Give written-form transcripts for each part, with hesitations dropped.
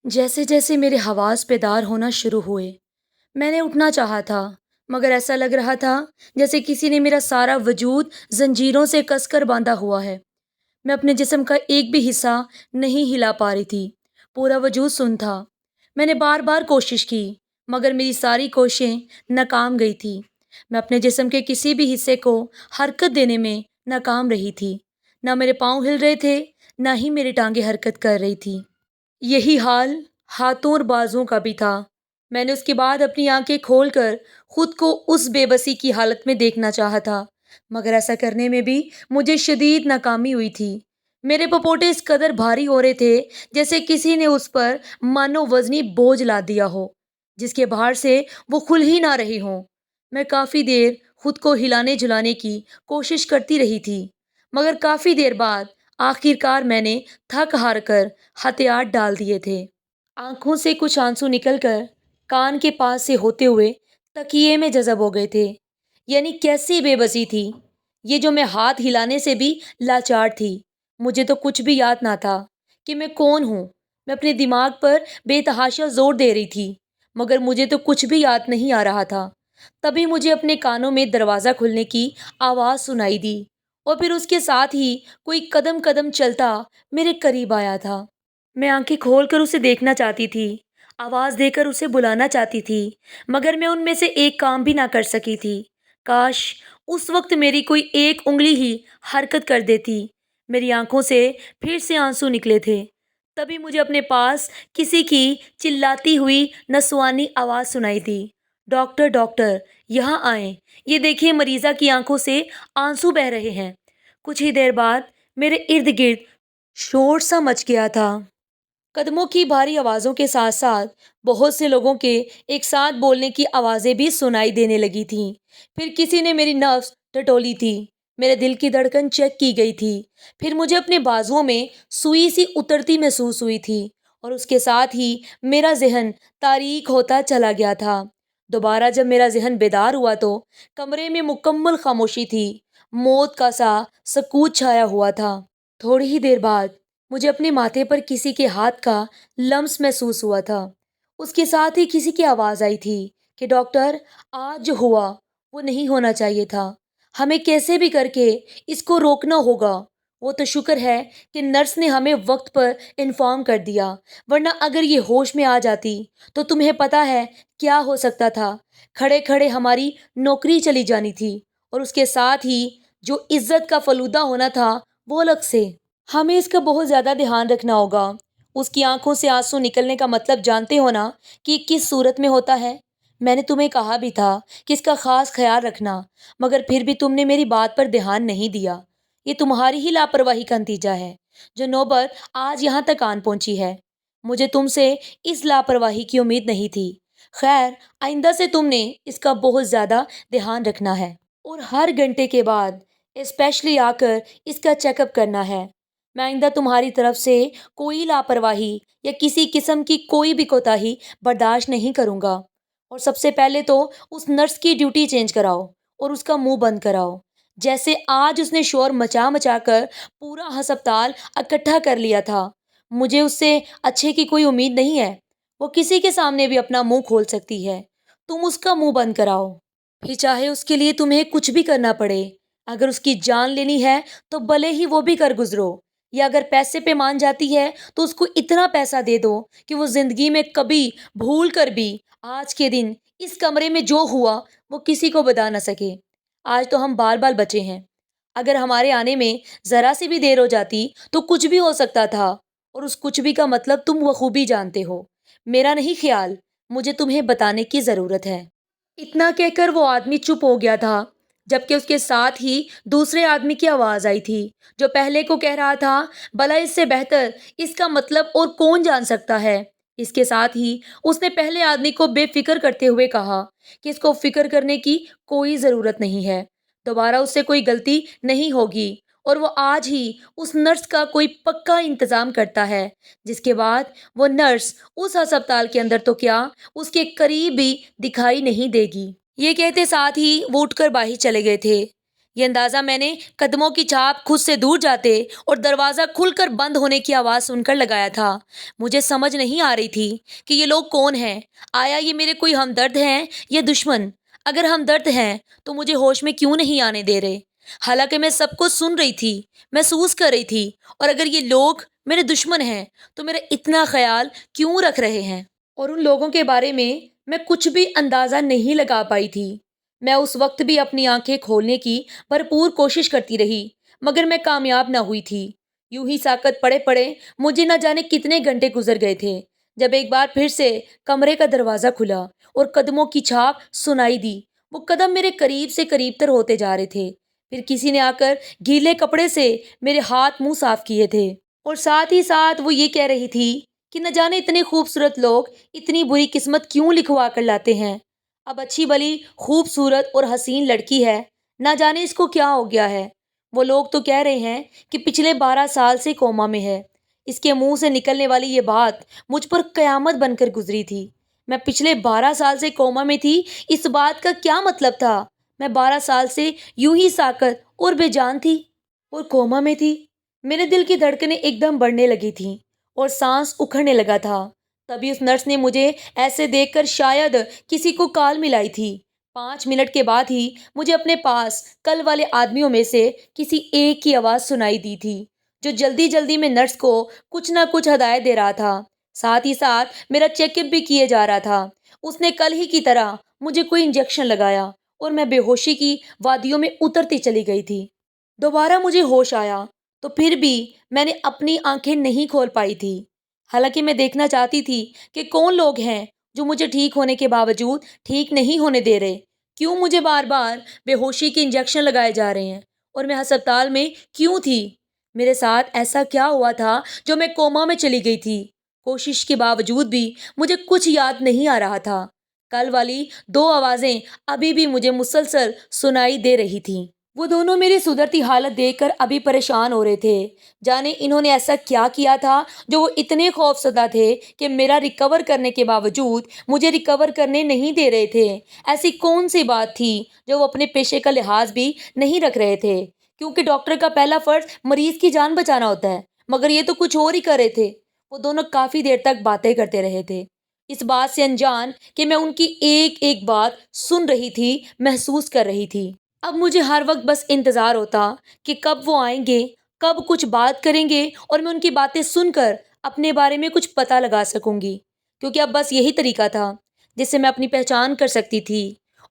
جیسے جیسے میرے حواس بیدار ہونا شروع ہوئے، میں نے اٹھنا چاہا تھا، مگر ایسا لگ رہا تھا جیسے کسی نے میرا سارا وجود زنجیروں سے کس کر باندھا ہوا ہے۔ میں اپنے جسم کا ایک بھی حصہ نہیں ہلا پا رہی تھی، پورا وجود سن تھا۔ میں نے بار بار کوشش کی، مگر میری ساری کوششیں ناکام گئی تھی۔ میں اپنے جسم کے کسی بھی حصے کو حرکت دینے میں ناکام رہی تھی۔ نہ میرے پاؤں ہل رہے تھے، نہ ہی میری ٹانگیں حرکت کر رہی تھی۔ یہی حال ہاتھوں اور بازوؤں کا بھی تھا۔ میں نے اس کے بعد اپنی آنکھیں کھول کر خود کو اس بے بسی کی حالت میں دیکھنا چاہا تھا، مگر ایسا کرنے میں بھی مجھے شدید ناکامی ہوئی تھی۔ میرے پپوٹے اس قدر بھاری ہو رہے تھے جیسے کسی نے اس پر مانو وزنی بوجھ لاد دیا ہو، جس کے بھار سے وہ کھل ہی نہ رہے ہوں۔ میں کافی دیر خود کو ہلانے جلانے کی کوشش کرتی رہی تھی، مگر کافی دیر بعد آخر کار میں نے تھک ہار کر ہتھیار ڈال دیے تھے۔ آنکھوں سے کچھ آنسو نکل کر کان کے پاس سے ہوتے ہوئے تکیے میں جذب ہو گئے تھے۔ یعنی کیسی بے بسی تھی یہ جو میں ہاتھ ہلانے سے بھی لاچار تھی۔ مجھے تو کچھ بھی یاد نہ تھا کہ میں کون ہوں۔ میں اپنے دماغ پر بے تحاشا زور دے رہی تھی، مگر مجھے تو کچھ بھی یاد نہیں آ رہا تھا۔ تبھی مجھے اپنے کانوں میں دروازہ کھلنے کی آواز سنائی دی، اور پھر اس کے ساتھ ہی کوئی قدم قدم چلتا میرے قریب آیا تھا۔ میں آنکھیں کھول کر اسے دیکھنا چاہتی تھی، آواز دے کر اسے بلانا چاہتی تھی، مگر میں ان میں سے ایک کام بھی نہ کر سکی تھی۔ کاش اس وقت میری کوئی ایک انگلی ہی حرکت کر دیتی۔ میری آنکھوں سے پھر سے آنسو نکلے تھے۔ تبھی مجھے اپنے پاس کسی کی چلاتی ہوئی نسوانی آواز سنائی دی، ڈاکٹر ڈاکٹر یہاں آئیں، یہ دیکھیں مریضہ کی آنکھوں سے آنسو بہہ رہے ہیں۔ کچھ ہی دیر بعد میرے ارد گرد شور سا مچ گیا تھا۔ قدموں کی بھاری آوازوں کے ساتھ ساتھ بہت سے لوگوں کے ایک ساتھ بولنے کی آوازیں بھی سنائی دینے لگی تھیں۔ پھر کسی نے میری نبض ٹٹولی تھی، میرے دل کی دھڑکن چیک کی گئی تھی۔ پھر مجھے اپنے بازوؤں میں سوئی سی اترتی محسوس ہوئی تھی، اور اس کے ساتھ ہی میرا ذہن تاریک ہوتا چلا گیا تھا۔ دوبارہ جب میرا ذہن بیدار ہوا تو کمرے میں مکمل خاموشی تھی، موت کا سا سکوت چھایا ہوا تھا۔ تھوڑی ہی دیر بعد مجھے اپنے ماتھے پر کسی کے ہاتھ کا لمس محسوس ہوا تھا۔ اس کے ساتھ ہی کسی کی آواز آئی تھی کہ ڈاکٹر آج جو ہوا وہ نہیں ہونا چاہیے تھا، ہمیں کیسے بھی کر کے اس کو روکنا ہوگا۔ وہ تو شکر ہے کہ نرس نے ہمیں وقت پر انفارم کر دیا، ورنہ اگر یہ ہوش میں آ جاتی تو تمہیں پتہ ہے کیا ہو سکتا تھا۔ کھڑے کھڑے ہماری نوکری چلی جانی تھی، اور اس کے ساتھ ہی جو عزت کا فلودہ ہونا تھا وہ الگ سے۔ ہمیں اس کا بہت زیادہ دھیان رکھنا ہوگا۔ اس کی آنکھوں سے آنسو نکلنے کا مطلب جانتے ہو نا کہ کس صورت میں ہوتا ہے؟ میں نے تمہیں کہا بھی تھا کہ اس کا خاص خیال رکھنا، مگر پھر بھی تم نے میری بات پر دھیان نہیں دیا۔ یہ تمہاری ہی لاپرواہی کا نتیجہ ہے جو نوبت آج یہاں تک آن پہنچی ہے۔ مجھے تم سے اس لاپرواہی کی امید نہیں تھی۔ خیر، آئندہ سے تم نے اس کا بہت زیادہ دھیان رکھنا ہے، اور ہر گھنٹے کے بعد اسپیشلی آ کر اس کا چیک اپ کرنا ہے۔ میں آئندہ تمہاری طرف سے کوئی لاپرواہی یا کسی قسم کی کوئی بھی کوتاہی برداشت نہیں کروں گا۔ اور سب سے پہلے تو اس نرس کی ڈیوٹی چینج کراؤ اور اس کا منہ بند کراؤ۔ جیسے آج اس نے شور مچا مچا کر پورا ہسپتال اکٹھا کر لیا تھا۔ مجھے اس سے اچھے کی کوئی امید نہیں ہے۔ وہ کسی کے سامنے بھی اپنا منہ کھول سکتی ہے۔ تم اس کا منہ بند کراؤ، پھر چاہے اس کے لیے تمہیں کچھ بھی کرنا پڑے۔ اگر اس کی جان لینی ہے تو بھلے ہی وہ بھی کر گزرو، یا اگر پیسے پہ مان جاتی ہے تو اس کو اتنا پیسہ دے دو کہ وہ زندگی میں کبھی بھول کر بھی آج کے دن اس کمرے میں جو ہوا وہ کسی کو بتا نہ سکے۔ آج تو ہم بال بال بچے ہیں، اگر ہمارے آنے میں ذرا سی بھی دیر ہو جاتی تو کچھ بھی ہو سکتا تھا، اور اس کچھ بھی کا مطلب تم بخوبی جانتے ہو۔ میرا نہیں خیال مجھے تمہیں بتانے کی ضرورت ہے۔ اتنا کہہ کر وہ آدمی چپ ہو گیا تھا، جبکہ اس کے ساتھ ہی دوسرے آدمی کی آواز آئی تھی جو پہلے کو کہہ رہا تھا، بھلا اس سے بہتر اس کا مطلب اور کون جان سکتا ہے۔ اس کے ساتھ ہی اس نے پہلے آدمی کو بے فکر کرتے ہوئے کہا کہ اس کو فکر کرنے کی کوئی ضرورت نہیں ہے، دوبارہ اس سے کوئی غلطی نہیں ہوگی، اور وہ آج ہی اس نرس کا کوئی پکا انتظام کرتا ہے، جس کے بعد وہ نرس اس ہسپتال کے اندر تو کیا اس کے قریب بھی دکھائی نہیں دے گی۔ یہ کہتے ساتھ ہی وہ اٹھ کر باہر چلے گئے تھے۔ یہ اندازہ میں نے قدموں کی چھاپ خود سے دور جاتے اور دروازہ کھل کر بند ہونے کی آواز سن کر لگایا تھا۔ مجھے سمجھ نہیں آ رہی تھی کہ یہ لوگ کون ہیں۔ آیا یہ میرے کوئی ہمدرد ہیں یا دشمن؟ اگر ہمدرد ہیں تو مجھے ہوش میں کیوں نہیں آنے دے رہے؟ حالانکہ میں سب کچھ سن رہی تھی، محسوس کر رہی تھی، اور اگر یہ لوگ میرے دشمن ہیں تو میرا اتنا خیال کیوں رکھ رہے ہیں؟ اور ان لوگوں کے بارے میں کچھ بھی اندازہ نہیں لگا پائی تھی۔ میں اس وقت بھی اپنی آنکھیں کھولنے کی بھرپور کوشش کرتی رہی، مگر میں کامیاب نہ ہوئی تھی۔ یوں ہی ساکت پڑے پڑے مجھے نہ جانے کتنے گھنٹے گزر گئے تھے، جب ایک بار پھر سے کمرے کا دروازہ کھلا اور قدموں کی چھاپ سنائی دی۔ وہ قدم میرے قریب سے قریب تر ہوتے جا رہے تھے۔ پھر کسی نے آ کر گیلے کپڑے سے میرے ہاتھ منہ صاف کیے تھے، اور ساتھ ہی ساتھ وہ یہ کہہ رہی تھی کہ نہ جانے اتنے خوبصورت لوگ اتنی بری قسمت کیوں لکھوا کر لاتے ہیں۔ اب اچھی بلی خوبصورت اور حسین لڑکی ہے، نہ جانے اس کو کیا ہو گیا ہے۔ وہ لوگ تو کہہ رہے ہیں کہ پچھلے 12 سال سے کوما میں ہے۔ اس کے منہ سے نکلنے والی یہ بات مجھ پر قیامت بن کر گزری تھی۔ میں پچھلے 12 سال سے کوما میں تھی، اس بات کا کیا مطلب تھا؟ میں 12 سال سے یوں ہی ساکت اور بے جان تھی اور کوما میں تھی۔ میرے دل کی دھڑکنیں ایک دم بڑھنے لگی تھیں اور سانس اکھڑنے لگا تھا۔ تبھی اس نرس نے مجھے ایسے دیکھ کر شاید کسی کو کال ملائی تھی۔ 5 منٹ کے بعد ہی مجھے اپنے پاس کل والے آدمیوں میں سے کسی ایک کی آواز سنائی دی تھی، جو جلدی جلدی میں نرس کو کچھ نہ کچھ ہدایت دے رہا تھا۔ ساتھ ہی ساتھ میرا چیک اپ بھی کیے جا رہا تھا۔ اس نے کل ہی کی طرح مجھے کوئی انجیکشن لگایا اور میں بے ہوشی کی وادیوں میں اترتی چلی گئی تھی۔ دوبارہ مجھے ہوش آیا تو پھر بھی میں نے اپنی آنکھیں نہیں کھول پائی تھی، حالانکہ میں دیکھنا چاہتی تھی کہ کون لوگ ہیں جو مجھے ٹھیک ہونے کے باوجود ٹھیک نہیں ہونے دے رہے۔ کیوں مجھے بار بار بے ہوشی کے انجیکشن لگائے جا رہے ہیں، اور میں ہسپتال میں کیوں تھی؟ میرے ساتھ ایسا کیا ہوا تھا جو میں کوما میں چلی گئی تھی؟ کوشش کے باوجود بھی مجھے کچھ یاد نہیں آ رہا تھا۔ کل والی 2 آوازیں ابھی بھی مجھے مسلسل سنائی دے رہی تھیں۔ وہ دونوں میری سدھرتی حالت دیکھ کر ابھی پریشان ہو رہے تھے۔ جانے انہوں نے ایسا کیا کیا تھا جو وہ اتنے خوفزدہ تھے کہ میرا ریکور کرنے کے باوجود مجھے ریکور کرنے نہیں دے رہے تھے۔ ایسی کون سی بات تھی جو وہ اپنے پیشے کا لحاظ بھی نہیں رکھ رہے تھے؟ کیونکہ ڈاکٹر کا پہلا فرض مریض کی جان بچانا ہوتا ہے، مگر یہ تو کچھ اور ہی کر رہے تھے۔ وہ دونوں کافی دیر تک باتیں کرتے رہے تھے، اس بات سے انجان کہ میں ان کی ایک ایک بات سن رہی تھی، محسوس کر رہی تھی۔ اب مجھے ہر وقت بس انتظار ہوتا کہ کب وہ آئیں گے، کب کچھ بات کریں گے، اور میں ان کی باتیں سن کر اپنے بارے میں کچھ پتہ لگا سکوں گی، کیونکہ اب بس یہی طریقہ تھا جس سے میں اپنی پہچان کر سکتی تھی۔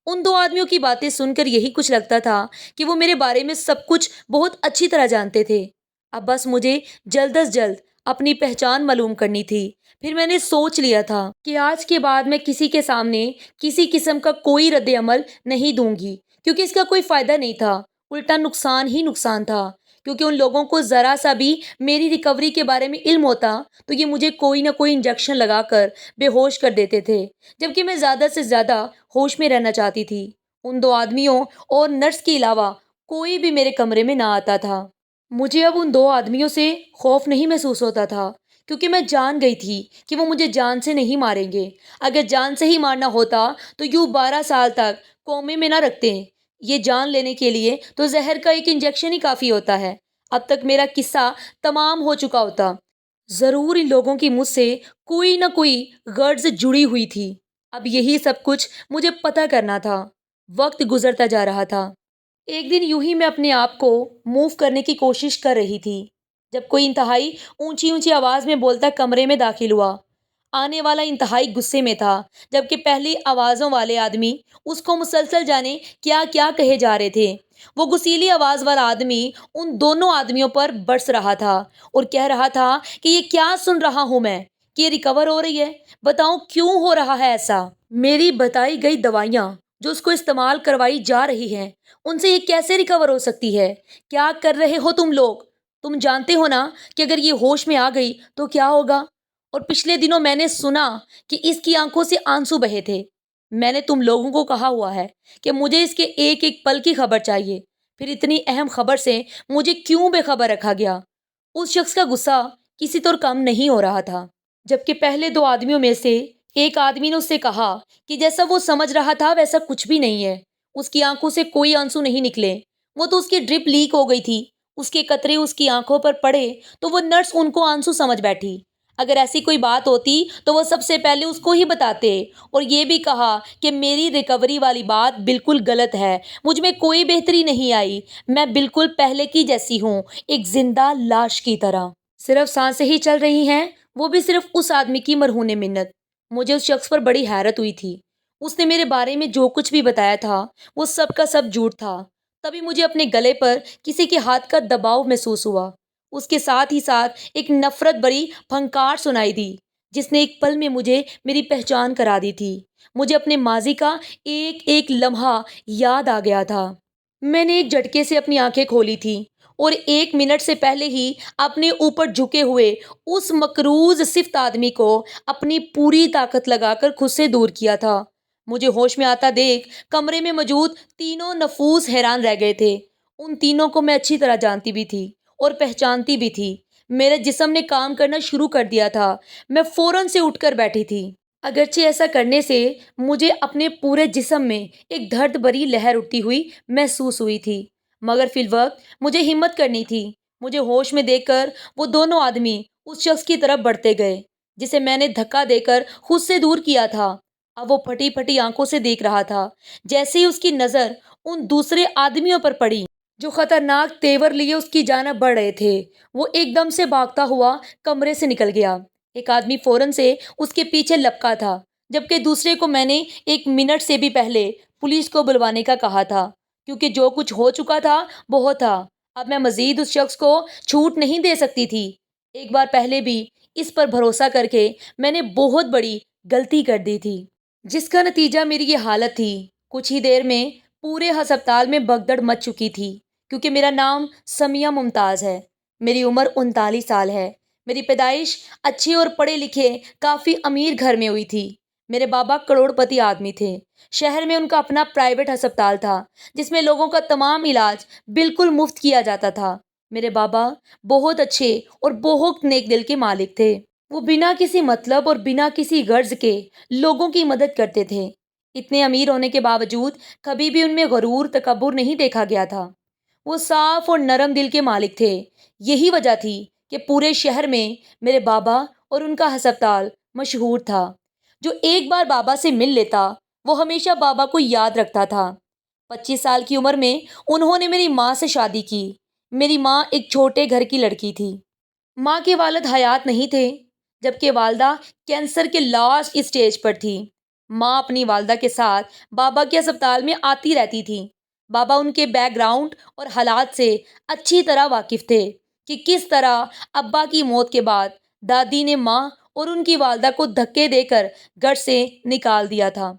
ان 2 آدمیوں کی باتیں سن کر یہی کچھ لگتا تھا کہ وہ میرے بارے میں سب کچھ بہت اچھی طرح جانتے تھے۔ اب بس مجھے جلد از جلد اپنی پہچان معلوم کرنی تھی۔ پھر میں نے سوچ لیا تھا کہ آج کے بعد میں کسی کے سامنے کسی قسم کا کوئی رد عمل نہیں دوں گی، کیونکہ اس کا کوئی فائدہ نہیں تھا، الٹا نقصان ہی نقصان تھا۔ کیونکہ ان لوگوں کو ذرا سا بھی میری ریکوری کے بارے میں علم ہوتا تو یہ مجھے کوئی نہ کوئی انجیکشن لگا کر بے ہوش کر دیتے تھے، جبکہ میں زیادہ سے زیادہ ہوش میں رہنا چاہتی تھی۔ ان 2 آدمیوں اور نرس کے علاوہ کوئی بھی میرے کمرے میں نہ آتا تھا۔ مجھے اب ان 2 آدمیوں سے خوف نہیں محسوس ہوتا تھا، کیونکہ میں جان گئی تھی کہ وہ مجھے جان سے نہیں ماریں گے۔ اگر جان سے ہی مارنا ہوتا تو یوں 12 سال تک کومے میں نہ رکھتے۔ یہ جان لینے کے لیے تو زہر کا ایک انجیکشن ہی کافی ہوتا ہے۔ اب تک میرا قصہ تمام ہو چکا ہوتا۔ ضرور ان لوگوں کی مجھ سے کوئی نہ کوئی غرض جڑی ہوئی تھی۔ اب یہی سب کچھ مجھے پتہ کرنا تھا۔ وقت گزرتا جا رہا تھا۔ ایک دن یوں ہی میں اپنے آپ کو موو کرنے کی کوشش کر رہی تھی، جب کوئی انتہائی اونچی اونچی آواز میں بولتا کمرے میں داخل ہوا۔ آنے والا انتہائی غصے میں تھا، جبکہ پہلی آوازوں والے آدمی اس کو مسلسل جانے کیا کیا کہے جا رہے تھے۔ وہ غصیلی آواز والا آدمی ان دونوں آدمیوں پر برس رہا تھا اور کہہ رہا تھا کہ یہ کیا سن رہا ہوں میں، کہ یہ ریکور ہو رہی ہے؟ بتاؤ کیوں ہو رہا ہے ایسا؟ میری بتائی گئی دوائیاں جو اس کو استعمال کروائی جا رہی ہیں، ان سے یہ کیسے ریکور ہو سکتی ہے؟ کیا کر رہے ہو تم لوگ؟ تم جانتے ہو نا کہ اگر یہ ہوش میں آ گئی تو کیا ہوگا؟ اور پچھلے دنوں میں نے سنا کہ اس کی آنکھوں سے آنسو بہے تھے۔ میں نے تم لوگوں کو کہا ہوا ہے کہ مجھے اس کے ایک ایک پل کی خبر چاہیے، پھر اتنی اہم خبر سے مجھے کیوں بے خبر رکھا گیا؟ اس شخص کا غصہ کسی طور کم نہیں ہو رہا تھا، جبکہ پہلے 2 آدمیوں میں سے ایک آدمی نے اس سے کہا کہ جیسا وہ سمجھ رہا تھا ویسا کچھ بھی نہیں ہے، اس کی آنکھوں سے کوئی آنسو نہیں نکلے۔ وہ تو اس کی ڈرپ لیک ہو گئی تھی، اس کے قطرے اس کی آنکھوں پر پڑے تو وہ نرس ان کو آنسو سمجھ بیٹھی۔ اگر ایسی کوئی بات ہوتی تو وہ سب سے پہلے اس کو ہی بتاتے اور یہ بھی کہا کہ میری ریکوری والی بات بالکل غلط ہے، مجھ میں کوئی بہتری نہیں آئی، میں بالکل پہلے کی جیسی ہوں، ایک زندہ لاش کی طرح۔ صرف سانسیں ہی چل رہی ہیں، وہ بھی صرف اس آدمی کی مرہون منت۔ مجھے اس شخص پر بڑی حیرت ہوئی تھی۔ اس نے میرے بارے میں جو کچھ بھی بتایا تھا وہ سب کا سب جھوٹ تھا۔ تبھی مجھے اپنے گلے پر کسی کے ہاتھ کا دباؤ محسوس ہوا۔ اس کے ساتھ ہی ساتھ ایک نفرت بری پھنکار سنائی دی جس نے ایک پل میں مجھے میری پہچان کرا دی تھی۔ مجھے اپنے ماضی کا ایک ایک لمحہ یاد آ گیا تھا۔ میں نے ایک جھٹکے سے اپنی آنکھیں کھولی تھیں اور 1 منٹ سے پہلے ہی اپنے اوپر جھکے ہوئے اس مقروض صفت آدمی کو اپنی پوری طاقت لگا کر خود سے دور کیا تھا۔ مجھے ہوش میں آتا دیکھ کمرے میں موجود تینوں نفوس حیران رہ گئے تھے۔ ان تینوں کو میں اچھی طرح جانتی بھی تھی اور پہچانتی بھی تھی۔ میرے جسم نے کام کرنا شروع کر دیا تھا۔ میں فوراً سے اٹھ کر بیٹھی تھی۔ اگرچہ ایسا کرنے سے مجھے اپنے پورے جسم میں ایک درد بری لہر اٹھتی ہوئی محسوس ہوئی تھی، مگر فی الوقت مجھے ہمت کرنی تھی۔ مجھے ہوش میں دیکھ کر وہ دونوں آدمی اس شخص کی طرف بڑھتے گئے جسے میں نے دھکا دے کر خود سے دور کیا تھا۔ اب وہ پھٹی پھٹی آنکھوں سے دیکھ رہا تھا۔ جیسے ہی اس کی نظر ان دوسرے آدمیوں پر پڑی جو خطرناک تیور لیے اس کی جانب بڑھ رہے تھے، وہ ایک دم سے بھاگتا ہوا کمرے سے نکل گیا۔ ایک آدمی فوراً سے اس کے پیچھے لپکا تھا، جبکہ دوسرے کو میں نے 1 منٹ سے بھی پہلے پولیس کو بلوانے کا کہا تھا، کیونکہ جو کچھ ہو چکا تھا بہت تھا۔ اب میں مزید اس شخص کو چھوٹ نہیں دے سکتی تھی۔ ایک بار پہلے بھی اس پر بھروسہ کر کے میں نے بہت بڑی غلطی کر دی تھی، جس کا نتیجہ میری یہ حالت تھی۔ کچھ ہی دیر میں پورے ہسپتال میں بھگدڑ مچ چکی تھی، کیونکہ میرا نام سمیہ ممتاز ہے۔ میری عمر 39 سال ہے۔ میری پیدائش اچھے اور پڑھے لکھے کافی امیر گھر میں ہوئی تھی۔ میرے بابا کروڑ پتی آدمی تھے۔ شہر میں ان کا اپنا پرائیویٹ ہسپتال تھا جس میں لوگوں کا تمام علاج بالکل مفت کیا جاتا تھا۔ میرے بابا بہت اچھے اور بہت نیک دل کے مالک تھے۔ وہ بنا کسی مطلب اور بنا کسی غرض کے لوگوں کی مدد کرتے تھے۔ اتنے امیر ہونے کے باوجود کبھی بھی ان میں غرور تکبر نہیں دیکھا گیا تھا۔ وہ صاف اور نرم دل کے مالک تھے۔ یہی وجہ تھی کہ پورے شہر میں میرے بابا اور ان کا ہسپتال مشہور تھا۔ جو ایک بار بابا سے مل لیتا وہ ہمیشہ بابا کو یاد رکھتا تھا۔ 25 سال کی عمر میں انہوں نے میری ماں سے شادی کی۔ میری ماں ایک چھوٹے گھر کی لڑکی تھی۔ ماں کے والد حیات نہیں تھے، جبکہ والدہ کینسر کے لاسٹ اسٹیج پر تھی۔ ماں اپنی والدہ کے ساتھ بابا کے ہسپتال میں آتی رہتی تھی۔ بابا ان کے بیک گراؤنڈ اور حالات سے اچھی طرح واقف تھے کہ کس طرح ابا کی موت کے بعد دادی نے ماں اور ان کی والدہ کو دھکے دے کر گھر سے نکال دیا تھا۔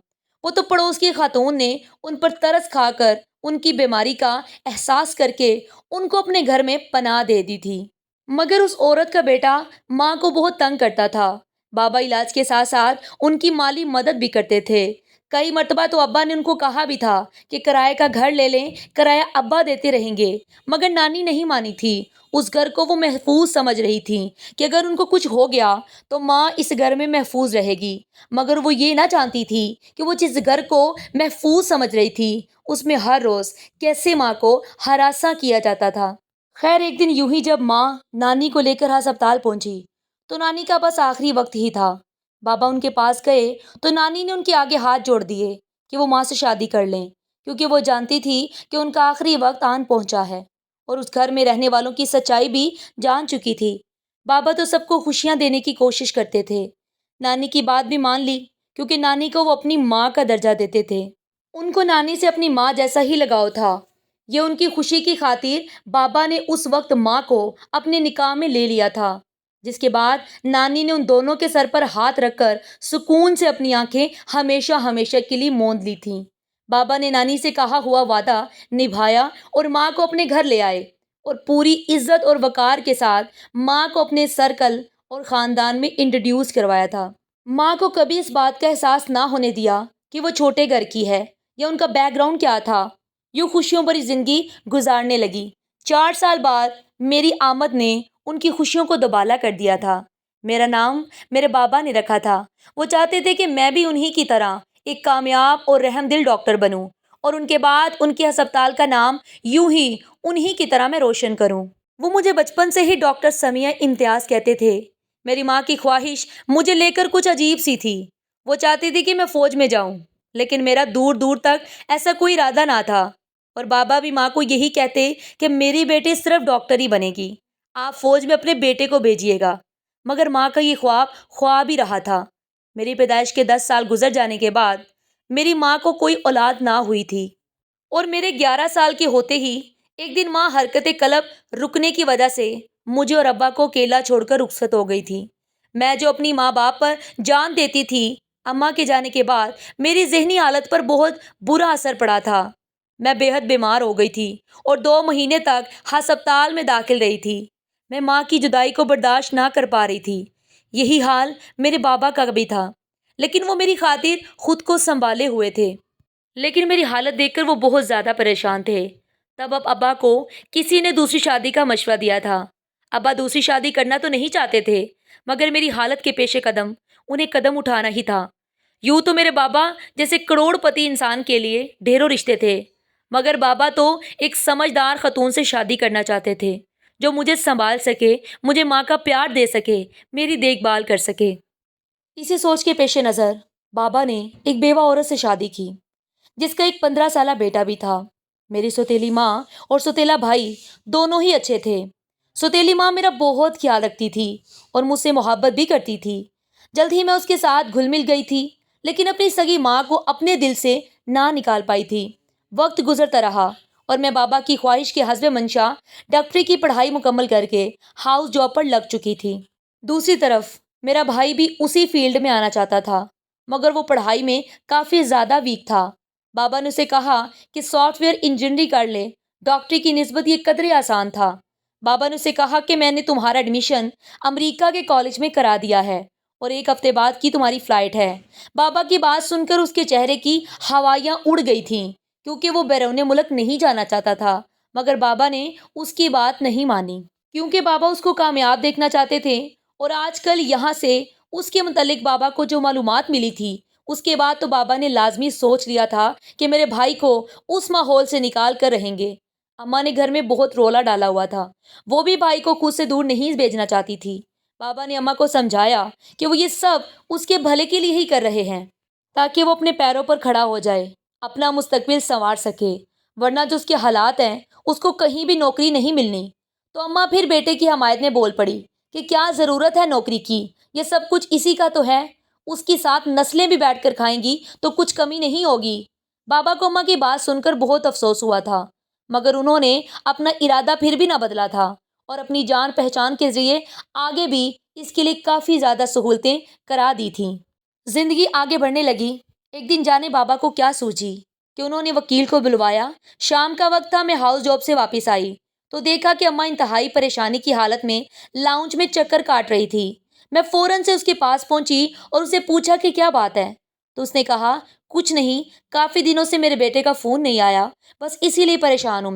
وہ تو پڑوس کی خاتون نے ان پر ترس کھا کر ان کی بیماری کا احساس کر کے ان کو اپنے گھر میں پناہ دے دی تھی، مگر اس عورت کا بیٹا ماں کو بہت تنگ کرتا تھا۔ بابا علاج کے ساتھ ساتھ ان کی مالی مدد بھی کرتے تھے۔ کئی مرتبہ تو ابا نے ان کو کہا بھی تھا کہ کرائے کا گھر لے لیں، کرایہ ابا دیتے رہیں گے، مگر نانی نہیں مانی تھی۔ اس گھر کو وہ محفوظ سمجھ رہی تھی کہ اگر ان کو کچھ ہو گیا تو ماں اس گھر میں محفوظ رہے گی، مگر وہ یہ نہ جانتی تھی کہ وہ جس گھر کو محفوظ سمجھ رہی تھی اس میں ہر روز کیسے ماں کو ہراساں کیا جاتا تھا۔ خیر ایک دن یوں ہی جب ماں نانی کو لے کر ہسپتال پہنچی تو نانی کا بس آخری وقت ہی تھا۔ بابا ان کے پاس گئے تو نانی نے ان کے آگے ہاتھ جوڑ دیے کہ وہ ماں سے شادی کر لیں، کیونکہ وہ جانتی تھی کہ ان کا آخری وقت آن پہنچا ہے اور اس گھر میں رہنے والوں کی سچائی بھی جان چکی تھی۔ بابا تو سب کو خوشیاں دینے کی کوشش کرتے تھے۔ نانی کی بات بھی مان لی کیونکہ نانی کو وہ اپنی ماں کا درجہ دیتے تھے۔ ان کو نانی سے اپنی ماں جیسا ہی لگاؤ تھا۔ یہ ان کی خوشی کی خاطر بابا نے اس وقت ماں کو اپنے نکاح میں لے لیا تھا، جس کے بعد نانی نے ان دونوں کے سر پر ہاتھ رکھ کر سکون سے اپنی آنکھیں ہمیشہ ہمیشہ کے لیے موند لی تھیں۔ بابا نے نانی سے کہا ہوا وعدہ نبھایا اور ماں کو اپنے گھر لے آئے اور پوری عزت اور وقار کے ساتھ ماں کو اپنے سرکل اور خاندان میں انٹروڈیوس کروایا تھا۔ ماں کو کبھی اس بات کا احساس نہ ہونے دیا کہ وہ چھوٹے گھر کی ہے یا ان کا بیک گراؤنڈ کیا تھا۔ یوں خوشیوں بھری زندگی گزارنے لگی۔ 4 سال بعد میری آمد نے ان کی خوشیوں کو دوبالا کر دیا تھا۔ میرا نام میرے بابا نے رکھا تھا۔ وہ چاہتے تھے کہ میں بھی انہی کی طرح ایک کامیاب اور رحم دل ڈاکٹر بنوں اور ان کے بعد ان کے ہسپتال کا نام یوں ہی انہی کی طرح میں روشن کروں۔ وہ مجھے بچپن سے ہی ڈاکٹر سمیہ امتیاز کہتے تھے۔ میری ماں کی خواہش مجھے لے کر کچھ عجیب سی تھی۔ وہ چاہتی تھی کہ میں فوج میں جاؤں، لیکن میرا دور دور تک ایسا کوئی ارادہ نہ تھا، اور بابا بھی ماں کو یہی کہتے کہ میری بیٹی صرف ڈاکٹر ہی بنے گی، آپ فوج میں اپنے بیٹے کو بھیجیے گا۔ مگر ماں کا یہ خواب ہی رہا تھا۔ میری پیدائش کے 10 سال گزر جانے کے بعد میری ماں کو کوئی اولاد نہ ہوئی تھی، اور میرے 11 سال کے ہوتے ہی ایک دن ماں حرکت قلب رکنے کی وجہ سے مجھے اور ابا کو اکیلا چھوڑ کر رخصت ہو گئی تھی۔ میں جو اپنی ماں باپ پر جان دیتی تھی، اماں کے جانے کے بعد میری ذہنی حالت پر بہت برا اثر پڑا تھا۔ میں بے حد بیمار ہو گئی تھی اور 2 مہینے تک ہسپتال میں داخل رہی تھی۔ میں ماں کی جدائی کو برداشت نہ کر پا رہی تھی۔ یہی حال میرے بابا کا بھی تھا، لیکن وہ میری خاطر خود کو سنبھالے ہوئے تھے۔ لیکن میری حالت دیکھ کر وہ بہت زیادہ پریشان تھے۔ تب ابا کو کسی نے دوسری شادی کا مشورہ دیا تھا۔ ابا دوسری شادی کرنا تو نہیں چاہتے تھے، مگر میری حالت کے پیش قدم انہیں قدم اٹھانا ہی تھا۔ یوں تو میرے بابا جیسے کروڑ پتی انسان کے لیے ڈھیروں رشتے تھے، مگر بابا تو ایک سمجھدار خاتون سے شادی کرنا چاہتے تھے جو مجھے سنبھال سکے، مجھے ماں کا پیار دے سکے، میری دیکھ بھال کر سکے۔ اسی سوچ کے پیش نظر بابا نے ایک بیوہ عورت سے شادی کی، جس کا ایک 15 سالہ بیٹا بھی تھا۔ میری سوتیلی ماں اور سوتیلا بھائی دونوں ہی اچھے تھے۔ سوتیلی ماں میرا بہت خیال رکھتی تھی اور مجھ سے محبت بھی کرتی تھی۔ جلد ہی میں اس کے ساتھ گھل مل گئی تھی، لیکن اپنی سگی ماں کو اپنے دل سے نہ نکال پائی تھی۔ وقت گزرتا رہا اور میں بابا کی خواہش کے حسب منشا ڈاکٹری کی پڑھائی مکمل کر کے ہاؤس جاب پر لگ چکی تھی۔ دوسری طرف میرا بھائی بھی اسی فیلڈ میں آنا چاہتا تھا، مگر وہ پڑھائی میں کافی زیادہ ویک تھا۔ بابا نے اسے کہا کہ سافٹ ویئر انجینئرنگ کر لے، ڈاکٹری کی نسبت یہ قدرے آسان تھا۔ بابا نے اسے کہا کہ میں نے تمہارا ایڈمیشن امریکہ کے کالج میں کرا دیا ہے اور 1 ہفتے بعد کی تمہاری فلائٹ ہے۔ بابا کی بات سن کر اس کے چہرے کی ہوائیاں اڑ گئی تھیں، کیونکہ وہ بیرون ملک نہیں جانا چاہتا تھا، مگر بابا نے اس کی بات نہیں مانی، کیونکہ بابا اس کو کامیاب دیکھنا چاہتے تھے۔ اور آج کل یہاں سے اس کے متعلق بابا کو جو معلومات ملی تھی، اس کے بعد تو بابا نے لازمی سوچ لیا تھا کہ میرے بھائی کو اس ماحول سے نکال کر رہیں گے۔ اماں نے گھر میں بہت رولا ڈالا ہوا تھا، وہ بھی بھائی کو خود سے دور نہیں بھیجنا چاہتی تھی۔ بابا نے اماں کو سمجھایا کہ وہ یہ سب اس کے بھلے کے لیے ہی کر رہے ہیں، تاکہ وہ اپنے پیروں پر کھڑا ہو جائے، اپنا مستقبل سنوار سکے، ورنہ جو اس کے حالات ہیں اس کو کہیں بھی نوکری نہیں ملنی۔ تو اماں پھر بیٹے کی حمایت میں بول پڑی کہ کیا ضرورت ہے نوکری کی، یہ سب کچھ اسی کا تو ہے، اس کی ساتھ نسلیں بھی بیٹھ کر کھائیں گی تو کچھ کمی نہیں ہوگی۔ بابا کو اماں کی بات سن کر بہت افسوس ہوا تھا، مگر انہوں نے اپنا ارادہ پھر بھی نہ بدلا تھا اور اپنی جان پہچان کے ذریعے آگے بھی اس کے لیے کافی زیادہ سہولتیں کرا دی تھیں۔ زندگی آگے بڑھنے لگی۔ ایک دن جانے بابا کو کیا سوچی کہ انہوں نے وکیل کو بلوایا۔ شام کا وقت تھا، میں ہاؤس جاب سے واپس آئی تو دیکھا کہ اماں انتہائی پریشانی کی حالت میں لاؤنج میں چکر کاٹ رہی تھی۔ میں فوراً سے اس کے پاس پہنچی اور اسے پوچھا کہ کیا بات ہے، تو اس نے کہا کچھ نہیں، کافی دنوں سے میرے بیٹے کا فون نہیں آیا، بس اسی لیے پریشان ہوں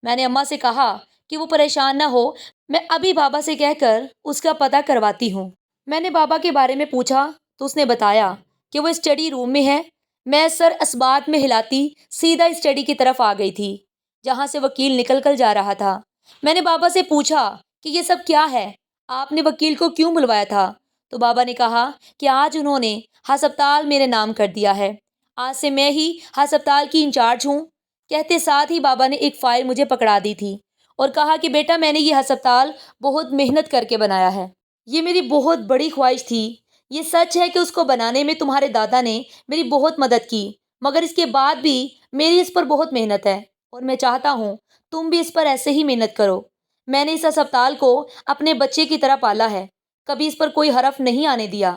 میں نے اماں سے کہا کہ وہ پریشان نہ ہو، میں ابھی بابا سے کہہ کر اس کا پتہ کرواتی ہوں۔ میں نے بابا کے بارے میں پوچھا تو اس نے بتایا کہ وہ اسٹڈی روم میں ہے۔ میں سر اسبات میں ہلاتی سیدھا اسٹڈی کی طرف آ گئی تھی، جہاں سے وکیل نکل کر جا رہا تھا۔ میں نے بابا سے پوچھا کہ یہ سب کیا ہے، آپ نے وکیل کو کیوں بلوایا تھا؟ تو بابا نے کہا کہ آج انہوں نے ہسپتال میرے نام کر دیا ہے، آج سے میں ہی ہسپتال کی انچارج ہوں۔ کہتے ساتھ ہی بابا نے ایک فائل مجھے پکڑا دی تھی اور کہا کہ بیٹا میں نے یہ ہسپتال بہت محنت کر کے بنایا ہے، یہ میری بہت بڑی خواہش تھی۔ یہ سچ ہے کہ اس کو بنانے میں تمہارے دادا نے میری بہت مدد کی، مگر اس کے بعد بھی میری اس پر بہت محنت ہے اور میں چاہتا ہوں تم بھی اس پر ایسے ہی محنت کرو۔ میں نے اس ہسپتال کو اپنے بچے کی طرح پالا ہے، کبھی اس پر کوئی حرف نہیں آنے دیا۔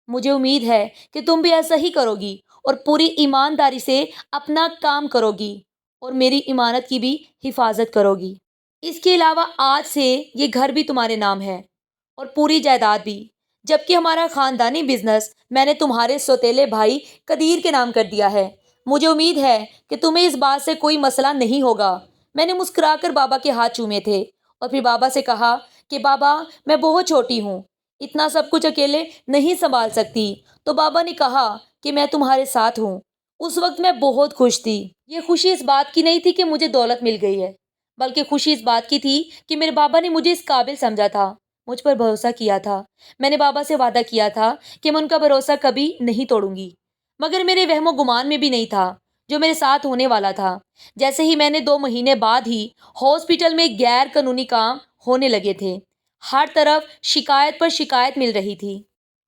مجھے امید ہے کہ تم بھی ایسا ہی کرو گی اور پوری ایمانداری سے اپنا کام کرو گی اور میری امانت کی بھی حفاظت کرو گی۔ اس کے علاوہ آج سے یہ گھر بھی تمہارے نام ہے اور پوری جائیداد بھی، جبکہ ہمارا خاندانی بزنس میں نے تمہارے سوتیلے بھائی قدیر کے نام کر دیا ہے۔ مجھے امید ہے کہ تمہیں اس بات سے کوئی مسئلہ نہیں ہوگا۔ میں نے مسکرا کر بابا کے ہاتھ چومے تھے اور پھر بابا سے کہا کہ بابا میں بہت چھوٹی ہوں، اتنا سب کچھ اکیلے نہیں سنبھال سکتی۔ تو بابا نے کہا کہ میں تمہارے ساتھ ہوں، اس وقت میں بہت خوش تھی۔ یہ خوشی اس بات کی نہیں تھی کہ مجھے دولت مل گئی ہے، بلکہ خوشی اس بات کی تھی کہ میرے بابا نے مجھے اس قابل سمجھا تھا، مجھ پر بھروسہ کیا تھا۔ میں نے بابا سے وعدہ کیا تھا کہ میں ان کا بھروسہ کبھی نہیں توڑوں گی، مگر میرے وہم و گمان میں بھی نہیں تھا جو میرے ساتھ ہونے والا تھا۔ جیسے ہی میں نے 2 مہینے بعد ہی ہاسپٹل میں غیر قانونی کام ہونے لگے تھے، ہر طرف شکایت پر شکایت مل رہی تھی۔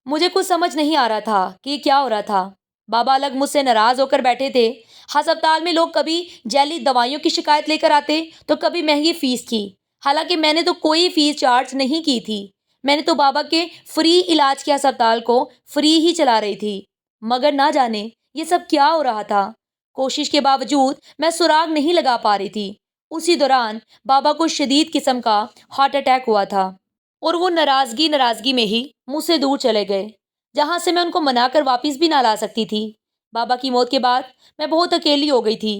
مجھے کچھ سمجھ نہیں آ رہا تھا کہ یہ کیا ہو رہا تھا۔ بابا الگ مجھ سے ناراض ہو کر بیٹھے تھے۔ ہسپتال میں لوگ کبھی جعلی دوائیوں کی شکایت لے کر آتے تو کبھی مہنگی فیس کی، حالانکہ میں نے تو کوئی فیس چارج نہیں کی تھی۔ میں نے تو بابا کے فری علاج کے ہسپتال کو فری ہی چلا رہی تھی، مگر نہ جانے یہ سب کیا ہو رہا تھا۔ کوشش کے باوجود میں سراغ نہیں لگا پا رہی تھی۔ اسی دوران بابا کو شدید قسم کا ہارٹ اٹیک ہوا تھا اور وہ ناراضگی میں ہی مجھ سے دور چلے گئے، جہاں سے میں ان کو منا کر واپس بھی نہ لا سکتی تھی۔ بابا کی موت کے بعد میں بہت اکیلی ہو گئی تھی۔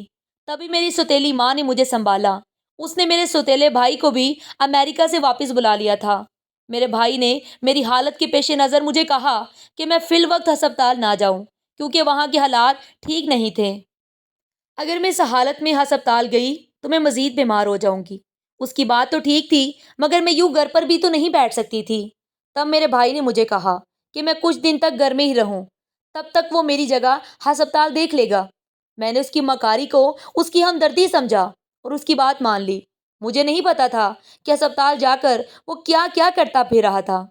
تبھی میری سوتیلی ماں نے مجھے سنبھالا۔ اس نے میرے سوتیلے بھائی کو بھی امریکہ سے واپس بلا لیا تھا۔ میرے بھائی نے میری حالت کے پیش نظر مجھے کہا کہ میں فی الوقت ہسپتال نہ جاؤں، کیونکہ وہاں کے حالات ٹھیک نہیں تھے۔ اگر میں اس حالت میں ہسپتال گئی تو میں مزید بیمار ہو جاؤں گی۔ اس کی بات تو ٹھیک تھی، مگر میں یوں گھر پر بھی تو نہیں بیٹھ سکتی تھی۔ تب میرے بھائی نے مجھے کہا کہ میں کچھ دن تک گھر میں ہی رہوں، تب تک وہ میری جگہ ہسپتال دیکھ لے گا۔ میں نے اس کی مکاری کو اس کی ہمدردی سمجھا اور اس کی بات مان لی۔ مجھے نہیں پتا تھا کہ ہسپتال جا کر وہ کیا کیا کرتا پھر رہا تھا۔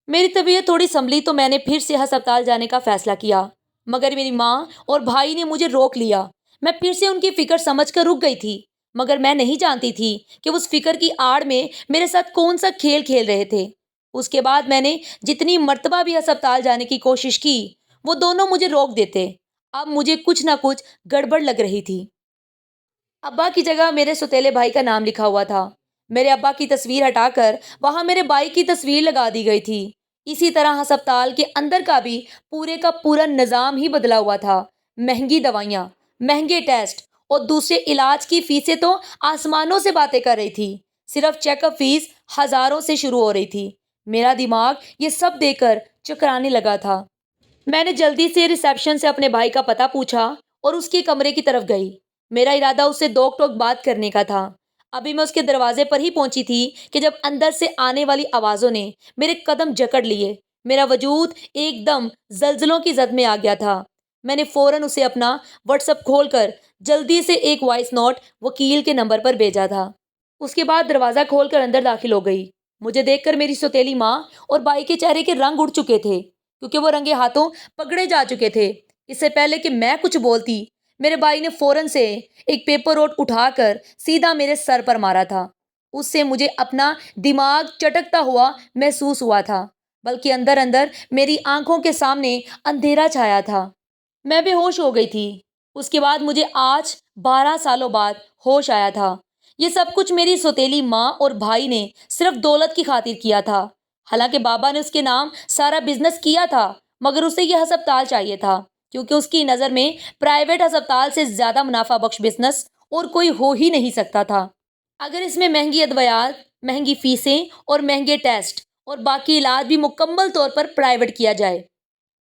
میری طبیعت تھوڑی سنبھلی تو میں نے پھر سے ہسپتال جانے کا فیصلہ کیا، مگر میری ماں اور بھائی نے مجھے روک لیا۔ میں پھر سے ان کی فکر سمجھ کر رک گئی تھی، مگر میں نہیں جانتی تھی کہ اس فکر کی آڑ میں میرے ساتھ کون سا کھیل کھیل رہے تھے۔ اس کے بعد میں نے جتنی مرتبہ بھی ہسپتال جانے کی کوشش کی، وہ دونوں مجھے روک دیتے۔ اب مجھے کچھ نہ کچھ گڑبڑ لگ رہی تھی۔ ابا کی جگہ میرے سوتیلے بھائی کا نام لکھا ہوا تھا۔ میرے ابا کی تصویر ہٹا کر وہاں میرے بھائی کی تصویر لگا دی گئی تھی۔ اسی طرح ہسپتال کے اندر کا پورا نظام ہی بدلا ہوا تھا۔ مہنگی دوائیاں، مہنگے ٹیسٹ اور دوسرے علاج کی فیسیں تو آسمانوں سے باتیں کر رہی تھی۔ صرف چیک اپ فیس ہزاروں سے شروع ہو رہی تھی۔ میرا دماغ یہ سب دیکھ کر چکرانے لگا تھا۔ میں نے جلدی سے ریسیپشن سے اپنے بھائی کا پتہ پوچھا اور اس کے کمرے کی طرف گئی۔ میرا ارادہ اس سے دوک ٹوک بات کرنے کا تھا۔ ابھی میں اس کے دروازے پر ہی پہنچی تھی کہ جب اندر سے آنے والی آوازوں نے میرے قدم جکڑ لیے۔ میرا وجود ایک دم زلزلوں کی زد میں آ گیا تھا۔ میں نے فوراً اسے اپنا واٹس ایپ کھول کر جلدی سے ایک وائس نوٹ وکیل کے نمبر پر بھیجا تھا۔ اس کے بعد دروازہ کھول کر اندر داخل ہو گئی۔ مجھے دیکھ کر میری سوتیلی ماں اور بھائی کے چہرے کے رنگ اڑ چکے تھے، کیونکہ وہ رنگے ہاتھوں پکڑے جا چکے تھے۔ اس سے پہلے کہ میں کچھ بولتی، میرے بھائی نے فوراً سے ایک پیپر روٹ اٹھا کر سیدھا میرے سر پر مارا تھا۔ اس سے مجھے اپنا دماغ چٹکتا ہوا محسوس ہوا تھا، بلکہ اندر اندر میری آنکھوں کے سامنے اندھیرا چھایا تھا۔ میں بے ہوش ہو گئی تھی۔ اس کے بعد مجھے آج 12 سالوں بعد ہوش آیا تھا۔ یہ سب کچھ میری سوتیلی ماں اور بھائی نے صرف دولت کی خاطر کیا تھا۔ حالانکہ بابا نے اس کے نام سارا بزنس کیا تھا، مگر اسے یہ ہسپتال چاہیے تھا، کیونکہ اس کی نظر میں پرائیویٹ ہسپتال سے زیادہ منافع بخش بزنس اور کوئی ہو ہی نہیں سکتا تھا۔ اگر اس میں مہنگی ادویات، مہنگی فیسیں اور مہنگے ٹیسٹ اور باقی علاج بھی مکمل طور پر پرائیویٹ کیا جائے۔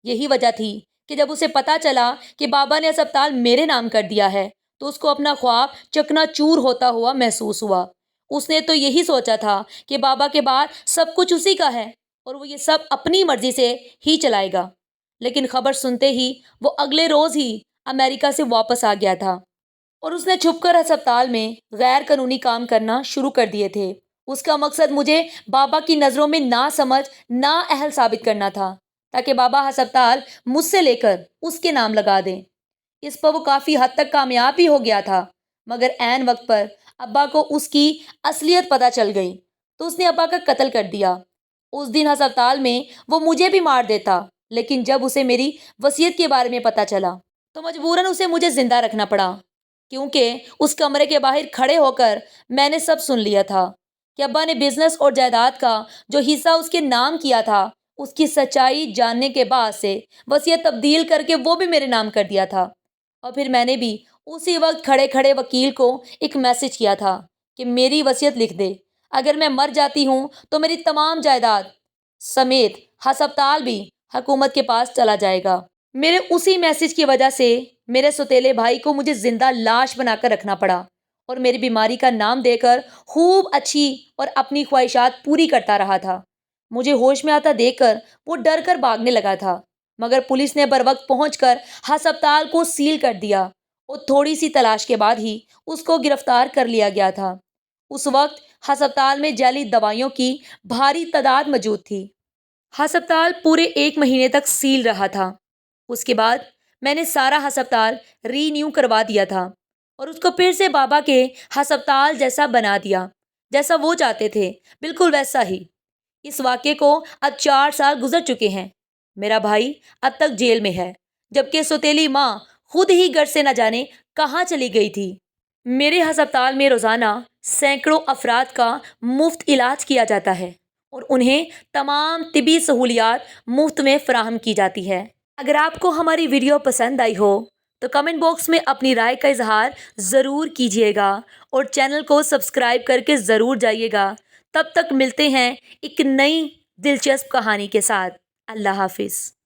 یہی وجہ تھی کہ جب اسے پتا چلا کہ بابا نے ہسپتال میرے نام کر دیا ہے تو اس کو اپنا خواب چکنا چور ہوتا ہوا محسوس ہوا۔ اس نے تو یہی سوچا تھا کہ بابا کے بعد سب کچھ اسی کا ہے اور وہ یہ سب اپنی مرضی سے ہی چلائے گا۔ لیکن خبر سنتے ہی وہ اگلے روز ہی امریکہ سے واپس آ گیا تھا اور اس نے چھپ کر ہسپتال میں غیر قانونی کام کرنا شروع کر دیے تھے۔ اس کا مقصد مجھے بابا کی نظروں میں ناسمجھ، نااہل ثابت کرنا تھا، تاکہ بابا ہسپتال مجھ سے لے کر اس کے نام لگا دیں۔ اس پر وہ کافی حد تک کامیاب بھی ہو گیا تھا، مگر عین وقت پر ابا کو اس کی اصلیت پتہ چل گئی تو اس نے ابا کا قتل کر دیا۔ اس دن ہسپتال میں وہ مجھے بھی مار دیتا، لیکن جب اسے میری وصیت کے بارے میں پتہ چلا تو مجبوراً اسے مجھے زندہ رکھنا پڑا، کیونکہ اس کمرے کے باہر کھڑے ہو کر میں نے سب سن لیا تھا کہ ابا نے بزنس اور جائیداد کا جو حصہ اس کے نام کیا تھا، اس کی سچائی جاننے کے بعد سے وصیت تبدیل کر کے وہ بھی میرے نام کر دیا تھا۔ اور پھر میں نے بھی اسی وقت کھڑے کھڑے وکیل کو ایک میسج کیا تھا کہ میری وصیت لکھ دے، اگر میں مر جاتی ہوں تو میری تمام جائیداد سمیت ہسپتال بھی حکومت کے پاس چلا جائے گا۔ میرے اسی میسج کی وجہ سے میرے سوتیلے بھائی کو مجھے زندہ لاش بنا کر رکھنا پڑا اور میری بیماری کا نام دے کر خوب اچھی اور اپنی خواہشات پوری کرتا رہا تھا۔ مجھے ہوش میں آتا دیکھ کر وہ ڈر کر بھاگنے لگا تھا، مگر پولیس نے بر وقت پہنچ کر ہسپتال کو سیل کر دیا اور تھوڑی سی تلاش کے بعد ہی اس کو گرفتار کر لیا گیا تھا۔ اس وقت ہسپتال میں جعلی دوائیوں کی بھاری تعداد موجود تھی۔ ہسپتال پورے 1 مہینے تک سیل رہا تھا۔ اس کے بعد میں نے سارا ہسپتال رینیو کروا دیا تھا اور اس کو پھر سے بابا کے ہسپتال جیسا بنا دیا، جیسا وہ چاہتے تھے، بالکل ویسا ہی۔ اس واقعے کو اب 4 سال گزر چکے ہیں۔ میرا بھائی اب تک جیل میں ہے، جبکہ سوتیلی ماں خود ہی گھر سے نہ جانے کہاں چلی گئی تھی۔ میرے ہسپتال میں روزانہ سینکڑوں افراد کا مفت علاج کیا جاتا ہے اور انہیں تمام طبی سہولیات مفت میں فراہم کی جاتی ہے۔ اگر آپ کو ہماری ویڈیو پسند آئی ہو تو کمنٹ باکس میں اپنی رائے کا اظہار ضرور کیجیے گا اور چینل کو سبسکرائب کر کے ضرور جائیے گا۔ تب تک ملتے ہیں ایک نئی دلچسپ کہانی کے ساتھ۔ اللہ حافظ۔